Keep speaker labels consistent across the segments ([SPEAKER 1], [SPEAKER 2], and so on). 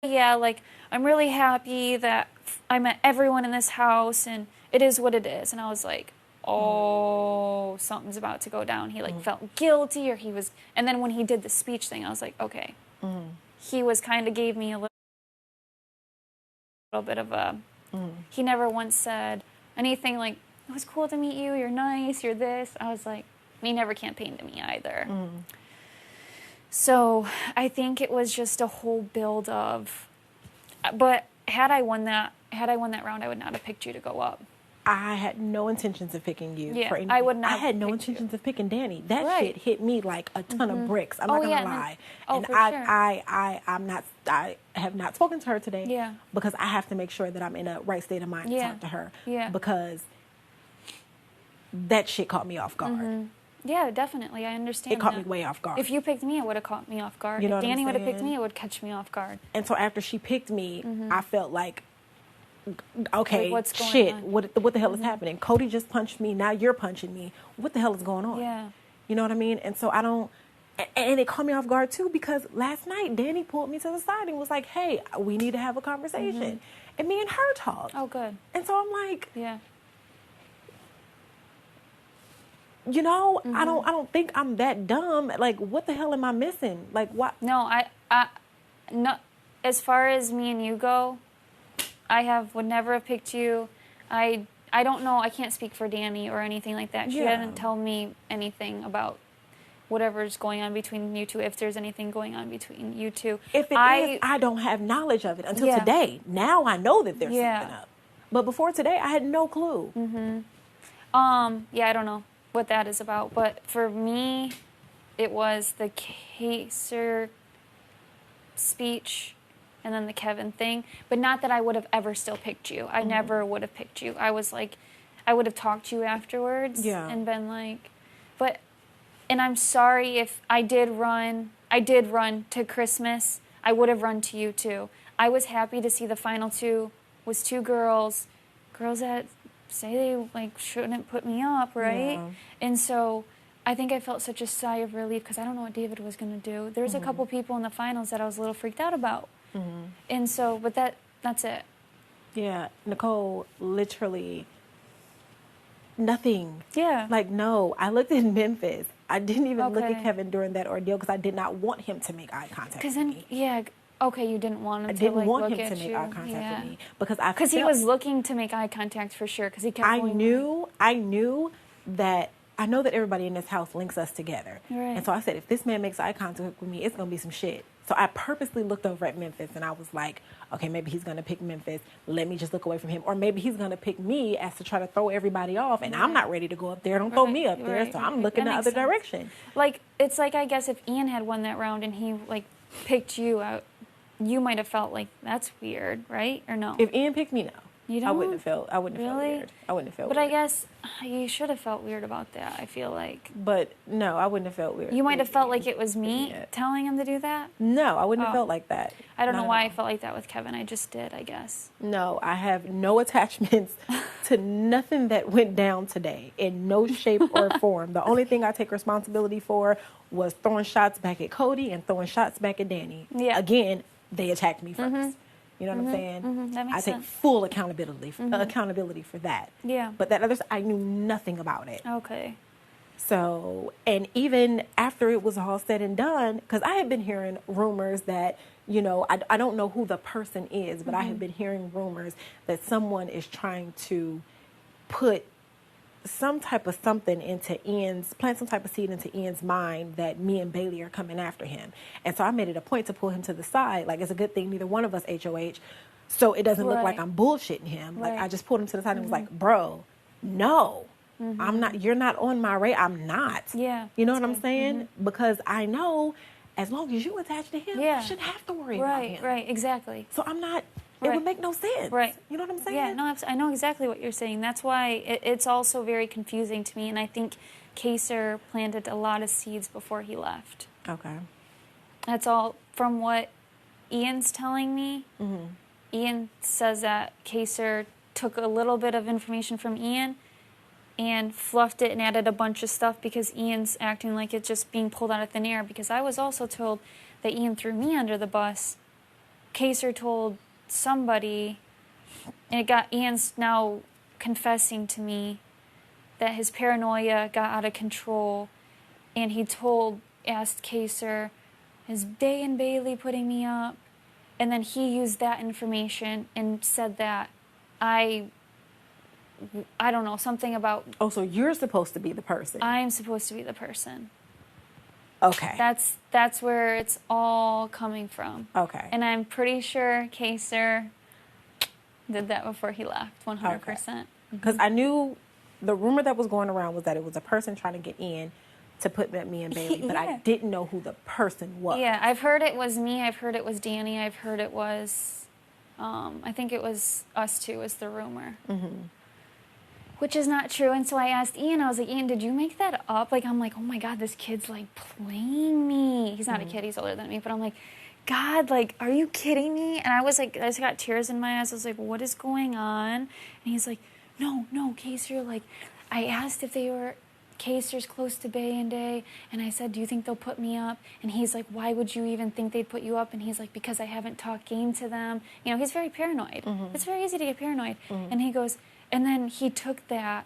[SPEAKER 1] yeah, like, I'm really happy that I met everyone in this house and it is what it is. And I was like, oh, something's about to go down. He like felt guilty or he was, and then when he did the speech thing, I was like, okay. He was kind of gave me a little bit of a, he never once said anything like, it was cool to meet you, you're nice, you're this. I was like, he never campaigned to me either. So I think it was just a whole build of, but had I won that round, I would not have picked you to go up.
[SPEAKER 2] I had no intentions of picking you.
[SPEAKER 1] Yeah,
[SPEAKER 2] for anything.
[SPEAKER 1] I would not.
[SPEAKER 2] I had no
[SPEAKER 1] picked
[SPEAKER 2] intentions
[SPEAKER 1] you.
[SPEAKER 2] of picking Danny. That
[SPEAKER 1] Right.
[SPEAKER 2] shit hit me like a ton of bricks. I'm not gonna lie.
[SPEAKER 1] for sure.
[SPEAKER 2] I have not spoken to her today.
[SPEAKER 1] Yeah.
[SPEAKER 2] Because I have to make sure that I'm in a right state of mind to talk to her.
[SPEAKER 1] Yeah.
[SPEAKER 2] Because that shit caught me off guard.
[SPEAKER 1] Yeah, definitely. I understand.
[SPEAKER 2] It caught me way off guard.
[SPEAKER 1] If you picked me, it would have caught me off guard.
[SPEAKER 2] You know
[SPEAKER 1] if
[SPEAKER 2] what I'm
[SPEAKER 1] Danny would have picked
[SPEAKER 2] saying?
[SPEAKER 1] me, it would catch me off guard.
[SPEAKER 2] And so after she picked me, I felt like, okay,
[SPEAKER 1] Like, what's going
[SPEAKER 2] shit,
[SPEAKER 1] on?
[SPEAKER 2] what the hell is happening? Cody just punched me, now you're punching me. What the hell is going on?
[SPEAKER 1] Yeah.
[SPEAKER 2] You know what I mean? And so I don't, and it caught me off guard too, because last night Danny pulled me to the side and was like, hey, we need to have a conversation. And me and her talked.
[SPEAKER 1] Oh, good.
[SPEAKER 2] And so I'm like,
[SPEAKER 1] Yeah.
[SPEAKER 2] you know, I don't think I'm that dumb. Like, what the hell am I missing? Like, what?
[SPEAKER 1] No, no. As far as me and you go, would never have picked you. I don't know. I can't speak for Danny or anything like that. She
[SPEAKER 2] Yeah.
[SPEAKER 1] didn't tell me anything about whatever's going on between you two. If there's anything going on between you two,
[SPEAKER 2] If it is, I don't have knowledge of it until
[SPEAKER 1] Yeah.
[SPEAKER 2] today. Now I know that there's
[SPEAKER 1] Yeah.
[SPEAKER 2] something up. But before today, I had no clue.
[SPEAKER 1] Yeah, I don't know what that is about, but for me, it was the Kaser speech and then the Kevin thing, but not that I would have ever still picked you. I never would have picked you. I was like, I would have talked to you afterwards and been like, and I'm sorry if I did run to Christmas. I would have run to you too. I was happy to see the final two was two girls that say they like shouldn't put me up, right?
[SPEAKER 2] Yeah.
[SPEAKER 1] And so I think I felt such a sigh of relief because I don't know what David was going to do. There was a couple people in the finals that I was a little freaked out about. And so, but that's it.
[SPEAKER 2] Yeah, Nicole, literally nothing.
[SPEAKER 1] Yeah.
[SPEAKER 2] Like, no, I looked at Memphis. I didn't even look
[SPEAKER 1] Okay.
[SPEAKER 2] at Kevin during that ordeal because I did not want him to make eye contact
[SPEAKER 1] Because
[SPEAKER 2] with
[SPEAKER 1] then,
[SPEAKER 2] me.
[SPEAKER 1] yeah, okay, you didn't want him
[SPEAKER 2] I
[SPEAKER 1] to
[SPEAKER 2] didn't
[SPEAKER 1] like
[SPEAKER 2] want
[SPEAKER 1] look
[SPEAKER 2] him
[SPEAKER 1] at
[SPEAKER 2] to make
[SPEAKER 1] you.
[SPEAKER 2] eye contact with me
[SPEAKER 1] Because he was looking to make eye contact for sure. Because he kept.
[SPEAKER 2] I
[SPEAKER 1] going,
[SPEAKER 2] knew that. I know that everybody in this house links us together.
[SPEAKER 1] Right.
[SPEAKER 2] And so I said, if this man makes eye contact with me, it's going to be some shit. So I purposely looked over at Memphis and I was like, okay, maybe he's going to pick Memphis. Let me just look away from him. Or maybe he's going to pick me as to try to throw everybody off. And I'm not ready to go up there. Don't throw me up there. So I'm looking the
[SPEAKER 1] That
[SPEAKER 2] other
[SPEAKER 1] makes sense.
[SPEAKER 2] direction.
[SPEAKER 1] Like, it's like, I guess if Ian had won that round and he like picked you out, you might have felt like that's weird, right? Or no?
[SPEAKER 2] If Ian picked me, no.
[SPEAKER 1] You
[SPEAKER 2] I wouldn't
[SPEAKER 1] don't?
[SPEAKER 2] have felt
[SPEAKER 1] Really?
[SPEAKER 2] weird. I wouldn't have felt
[SPEAKER 1] But
[SPEAKER 2] weird.
[SPEAKER 1] I guess you should have felt weird about that, I feel like.
[SPEAKER 2] But no, I wouldn't have felt weird.
[SPEAKER 1] You might have felt like it was me
[SPEAKER 2] Yeah.
[SPEAKER 1] telling him to do that.
[SPEAKER 2] No, I wouldn't have
[SPEAKER 1] Oh.
[SPEAKER 2] felt like that.
[SPEAKER 1] I don't
[SPEAKER 2] Not
[SPEAKER 1] know
[SPEAKER 2] at
[SPEAKER 1] why I
[SPEAKER 2] all.
[SPEAKER 1] felt like that with Kevin. I just did, I guess.
[SPEAKER 2] No, I have no attachments to nothing that went down today in no shape or form. The only thing I take responsibility for was throwing shots back at Cody and throwing shots back at Danny.
[SPEAKER 1] Yeah.
[SPEAKER 2] Again, they attacked me first. You know what I'm saying?
[SPEAKER 1] That makes
[SPEAKER 2] I take
[SPEAKER 1] sense.
[SPEAKER 2] full accountability for that.
[SPEAKER 1] Yeah.
[SPEAKER 2] But that other, I knew nothing about it.
[SPEAKER 1] Okay.
[SPEAKER 2] So, and even after it was all said and done, because I had been hearing rumors that, you know, I don't know who the person is, but I have been hearing rumors that someone is trying to put some type of something into plant some type of seed into Ian's mind that me and Bailey are coming after him. And so I made it a point to pull him to the side. Like, it's a good thing neither one of us HOH, so it doesn't look like
[SPEAKER 1] Right.
[SPEAKER 2] I'm bullshitting him. Like,
[SPEAKER 1] Right.
[SPEAKER 2] I just pulled him to the side and was like, bro, no. I'm not, you're not on my radar. I'm not.
[SPEAKER 1] Yeah,
[SPEAKER 2] You know
[SPEAKER 1] that's
[SPEAKER 2] what I'm
[SPEAKER 1] good.
[SPEAKER 2] saying? Because I know as long as you attach to him,
[SPEAKER 1] Yeah.
[SPEAKER 2] I shouldn't have to worry about him.
[SPEAKER 1] Right, exactly.
[SPEAKER 2] So I'm not, it
[SPEAKER 1] Right.
[SPEAKER 2] would make no sense.
[SPEAKER 1] Right.
[SPEAKER 2] You know what I'm saying?
[SPEAKER 1] Yeah, no, I know exactly what you're saying. That's why it's also very confusing to me, and I think Kaser planted a lot of seeds before he left.
[SPEAKER 2] Okay.
[SPEAKER 1] That's all from what Ian's telling me. Ian says that Kaser took a little bit of information from Ian and fluffed it and added a bunch of stuff because Ian's acting like it's just being pulled out of thin air, because I was also told that Ian threw me under the bus Kaser told somebody, and Ian's now confessing to me that his paranoia got out of control, and he asked Kaser, is Day and Bailey putting me up? And then he used that information and said that I don't know, something about...
[SPEAKER 2] Oh, so you're supposed to be the person.
[SPEAKER 1] I'm supposed to be the person.
[SPEAKER 2] Okay.
[SPEAKER 1] That's where it's all coming from.
[SPEAKER 2] Okay.
[SPEAKER 1] And I'm pretty sure Kaser did that before he left, 100%.
[SPEAKER 2] Because I knew the rumor that was going around was that it was a person trying to get in to put me and Bailey, but I didn't know who the person was.
[SPEAKER 1] Yeah, I've heard it was me. I've heard it was Danny. I've heard it was, I think it was us two is the rumor. Which is not true. And so I asked Ian, I was like, Ian, did you make that up? Like, I'm like, oh my God, this kid's like playing me. He's not a kid, he's older than me, but I'm like, God, like, are you kidding me? And I was like, I just got tears in my eyes. I was like, what is going on? And he's like, no, Kaser, like, I asked if they were... Kaser's close to Bay and Day, and I said, do you think they'll put me up? And he's like, why would you even think they'd put you up? And he's like, because I haven't talked game to them. You know, he's very paranoid. It's very easy to get paranoid. And he goes, and then he took that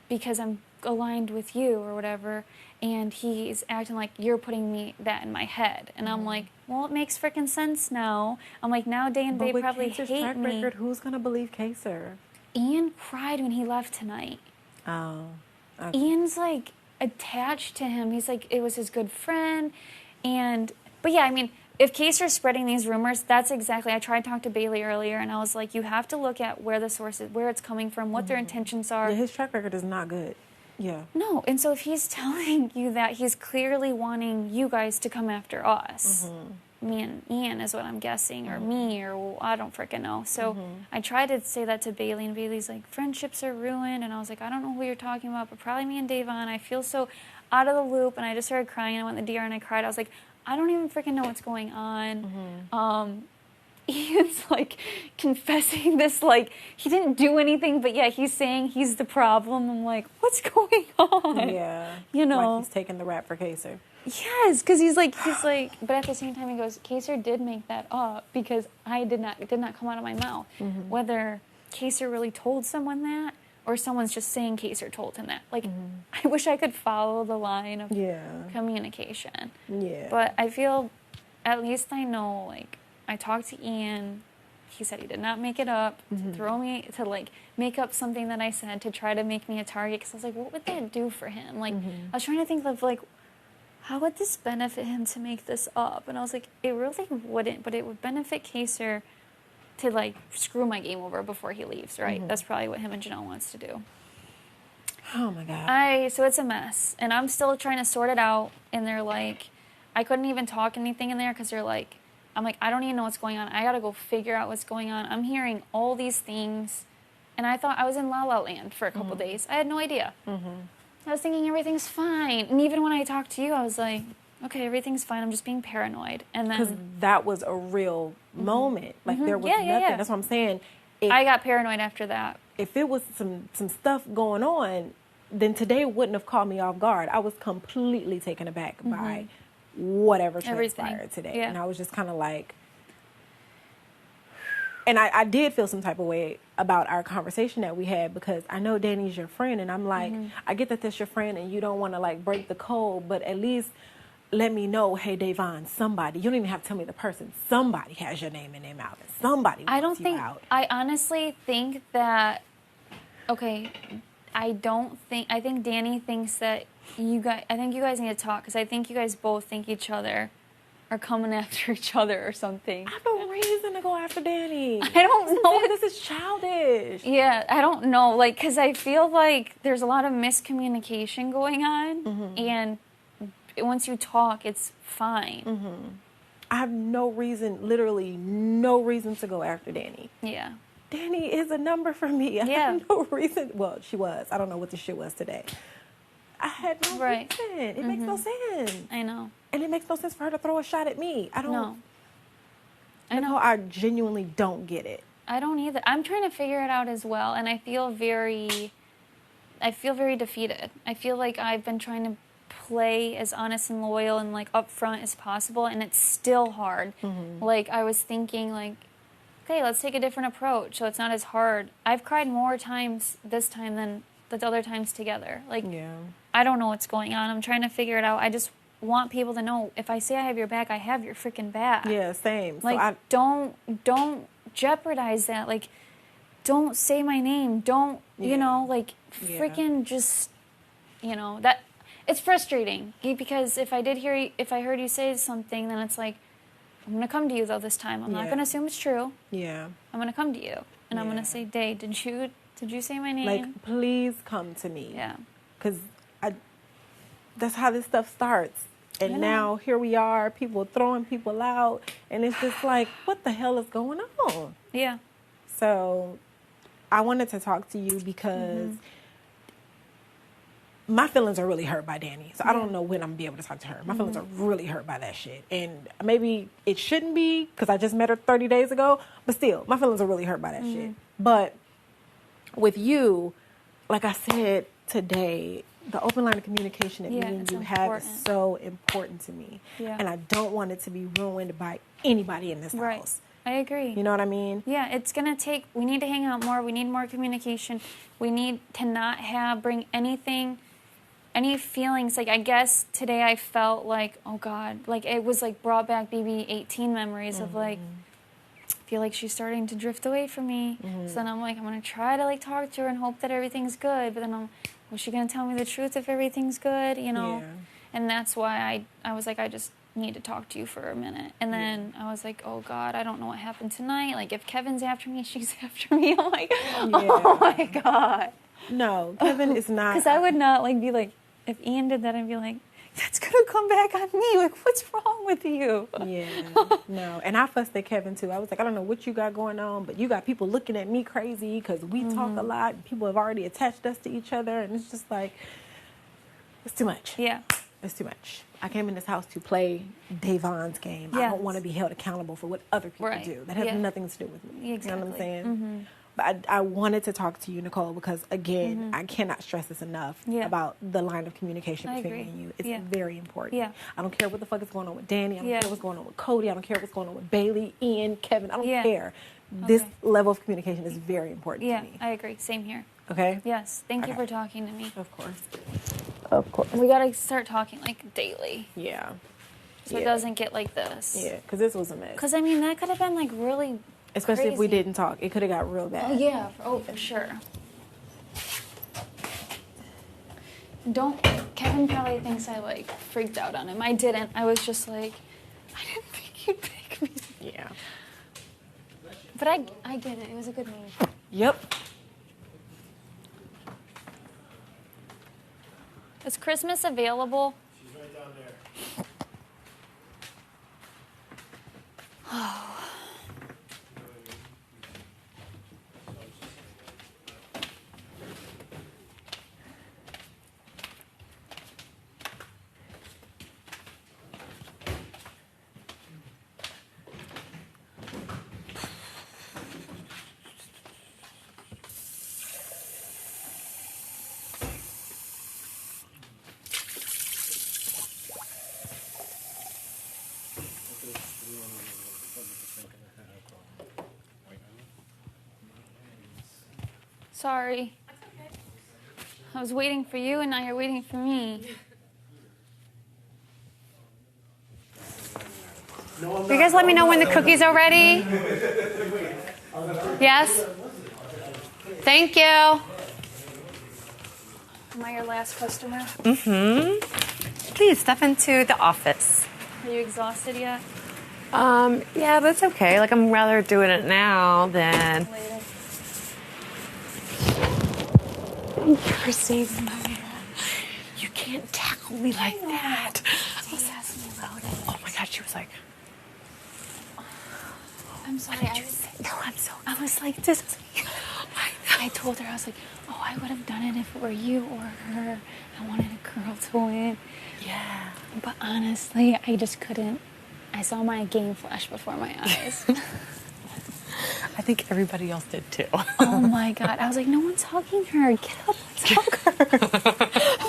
[SPEAKER 1] because I'm aligned with you or whatever, and he's acting like you're putting that in my head. And I'm like, well, it makes freaking sense now. I'm like, now Day and Bay probably
[SPEAKER 2] Kaser's
[SPEAKER 1] hate
[SPEAKER 2] track
[SPEAKER 1] me.
[SPEAKER 2] record, who's going to believe Kaser?
[SPEAKER 1] Ian cried when he left tonight.
[SPEAKER 2] Oh. Okay.
[SPEAKER 1] Ian's like attached to him. He's like, it was his good friend. But yeah, I mean, if Kaser's spreading these rumors, that's exactly, I tried to talk to Bailey earlier, and I was like, you have to look at where the source is, where it's coming from, what their intentions are.
[SPEAKER 2] Yeah, his track record is not good. Yeah.
[SPEAKER 1] No, and so if he's telling you that, he's clearly wanting you guys to come after us. Me and Ian is what I'm guessing, or me, or I don't freaking know. So I tried to say that to Bailey, and Bailey's like, friendships are ruined, and I was like, I don't know who you're talking about, but probably me and Davon. I feel so out of the loop, and I just started crying. I went in the DR and I cried. I was like, I don't even freaking know what's going on. Ian's like confessing this, like he didn't do anything, but yeah, he's saying he's the problem. I'm like, what's going on?
[SPEAKER 2] Yeah.
[SPEAKER 1] You know,
[SPEAKER 2] like he's taking the rap for Kaser.
[SPEAKER 1] Yes, because he's like, but at the same time he goes, Kaser did make that up because it did not come out of my mouth. Whether Kaser really told someone that or someone's just saying Kaser told him that. Like, I wish I could follow the line of communication.
[SPEAKER 2] Yeah.
[SPEAKER 1] But I feel, at least I know, like, I talked to Ian. He said he did not make it up to like make up something that I said to try to make me a target. Because I was like, what would that do for him? Like, I was trying to think of like, how would this benefit him to make this up? And I was like, it really wouldn't, but it would benefit Kaser to like screw my game over before he leaves, right? That's probably what him and Janelle wants to do.
[SPEAKER 2] Oh my God.
[SPEAKER 1] So it's a mess, and I'm still trying to sort it out. And they're like, I couldn't even talk anything in there because they're like, I'm like, I don't even know what's going on. I gotta go figure out what's going on. I'm hearing all these things, and I thought I was in La La Land for a couple days. I had no idea. I was thinking everything's fine, and even when I talked to you, I was like, okay, everything's fine. I'm just being paranoid. And then
[SPEAKER 2] because that was a real moment. Like there was nothing. That's what I'm saying.
[SPEAKER 1] I got paranoid after that.
[SPEAKER 2] If it was some stuff going on, then today wouldn't have caught me off guard. I was completely taken aback by whatever transpired today.
[SPEAKER 1] Yeah.
[SPEAKER 2] And I was just kind of like, and I did feel some type of way about our conversation that we had because I know Danny's your friend, and I'm like, I get that that's your friend and you don't want to like break the code, but at least let me know, hey, Davon, somebody, you don't even have to tell me the person, somebody has your name in their mouth. Somebody wants you out.
[SPEAKER 1] I honestly think that, okay, I think Danny thinks that I think you guys need to talk because I think you guys both think each other are coming after each other or something.
[SPEAKER 2] I have no reason to go after Danny.
[SPEAKER 1] I don't know.
[SPEAKER 2] This is childish.
[SPEAKER 1] Yeah, I don't know. Like, because I feel like there's a lot of miscommunication going on, and once you talk, it's fine.
[SPEAKER 2] I have no reason, literally no reason to go after Danny.
[SPEAKER 1] Yeah.
[SPEAKER 2] Danny is a number for me. I have no reason. Well, she was. I don't know what the shit was today. I had no reason. It makes no sense.
[SPEAKER 1] I know.
[SPEAKER 2] And it makes no sense for her to throw a shot at me. I don't.
[SPEAKER 1] No.
[SPEAKER 2] I know. I genuinely don't get it.
[SPEAKER 1] I don't either. I'm trying to figure it out as well, and I feel very defeated. I feel like I've been trying to play as honest and loyal and like upfront as possible, and it's still hard. Like I was thinking like, okay, let's take a different approach so it's not as hard. I've cried more times this time than the other times together. Like, I don't know what's going on. I'm trying to figure it out. I just want people to know, if I say I have your back, I have your freaking back.
[SPEAKER 2] Yeah, same.
[SPEAKER 1] Like,
[SPEAKER 2] so
[SPEAKER 1] don't jeopardize that. Like, don't say my name. Don't, you know, like, freaking just, you know, that, it's frustrating. Because if I heard you say something, then it's like, I'm going to come to you, though, this time. I'm not going to assume it's true. Yeah. I'm going to come to you. And I'm going to say, Day, did you say my name?
[SPEAKER 2] Like, please come to me.
[SPEAKER 1] Yeah.
[SPEAKER 2] Because that's how this stuff starts. And now here we are, people throwing people out. And it's just like, what the hell is going on?
[SPEAKER 1] Yeah.
[SPEAKER 2] So I wanted to talk to you because my feelings are really hurt by Danny. So I don't know when I'm going to be able to talk to her. My feelings are really hurt by that shit. And maybe it shouldn't be because I just met her 30 days ago. But still, my feelings are really hurt by that shit. But with you, like I said today, the open line of communication that me and you have is so important to me. Yeah. And I don't want it to be ruined by anybody in this house.
[SPEAKER 1] I agree.
[SPEAKER 2] You know what I mean?
[SPEAKER 1] Yeah, it's going to take, we need to hang out more. We need more communication. We need to not bring any feelings. Like, I guess today I felt like, oh God, like it was like brought back BB-18 memories of like, I feel like she's starting to drift away from me. So then I'm like, I'm going to try to like talk to her and hope that everything's good. But then was she going to tell me the truth if everything's good, you know? Yeah. And that's why I was like, I just need to talk to you for a minute. And then I was like, oh God, I don't know what happened tonight. Like, if Kevin's after me, she's after me. I'm like, oh my God.
[SPEAKER 2] No, Kevin is not.
[SPEAKER 1] Because I would not like be like, if Ian did that, I'd be like, that's going to come back on me. Like, what's wrong with you?
[SPEAKER 2] Yeah, no. And I fussed at Kevin, too. I was like, I don't know what you got going on, but you got people looking at me crazy because we talk a lot. And people have already attached us to each other. And it's just like, it's too much.
[SPEAKER 1] Yeah.
[SPEAKER 2] It's too much. I came in this house to play Davon's game. Yes. I don't want to be held accountable for what other people do. That has nothing to do with me.
[SPEAKER 1] Exactly.
[SPEAKER 2] You know what I'm saying? But I wanted to talk to you, Nicole, because, again, I cannot stress this enough about the line of communication between me and you. It's very important. Yeah. I don't care what the fuck is going on with Danny. I don't care what's going on with Cody. I don't care what's going on with Bailey, Ian, Kevin. I don't care. This level of communication is very important to me.
[SPEAKER 1] Yeah, I agree. Same here.
[SPEAKER 2] Okay?
[SPEAKER 1] Yes. Thank you for talking to me.
[SPEAKER 2] Of course.
[SPEAKER 1] Of course. We got to start talking, like, daily.
[SPEAKER 2] Yeah.
[SPEAKER 1] So it doesn't get like this.
[SPEAKER 2] Yeah, because this was a mess.
[SPEAKER 1] Because, I mean, that could have been, like, really
[SPEAKER 2] especially
[SPEAKER 1] crazy.
[SPEAKER 2] If we didn't talk. It could have got real bad.
[SPEAKER 1] Oh, yeah. Oh, for sure. Kevin probably thinks I, like, freaked out on him. I didn't. I was just like, I didn't think you'd pick me.
[SPEAKER 2] Yeah.
[SPEAKER 1] But I get it. It was a good move.
[SPEAKER 2] Yep.
[SPEAKER 1] Is Christmas available?
[SPEAKER 3] She's right down there.
[SPEAKER 1] Oh. Sorry. I was waiting for you, and now you're waiting for me. You guys let me know when the cookies are ready. Yes? Thank you. Am I your last customer?
[SPEAKER 4] Mm-hmm. Please step into the office.
[SPEAKER 1] Are you exhausted yet?
[SPEAKER 4] Yeah, that's okay. Like, I'm rather doing it now than...
[SPEAKER 1] Later.
[SPEAKER 4] Thank you for saving me. You can't tackle me like that.
[SPEAKER 1] She asked me about it.
[SPEAKER 4] Oh my God, she was like...
[SPEAKER 1] I'm sorry.
[SPEAKER 4] I was like, this is...
[SPEAKER 1] I told her, I was like, oh, I would have done it if it were you or her. I wanted a girl to win.
[SPEAKER 4] Yeah.
[SPEAKER 1] But honestly, I just couldn't. I saw my game flash before my eyes.
[SPEAKER 4] I think everybody else did too.
[SPEAKER 1] Oh my God. I was like, no one's hugging her. Get up, let's hug her.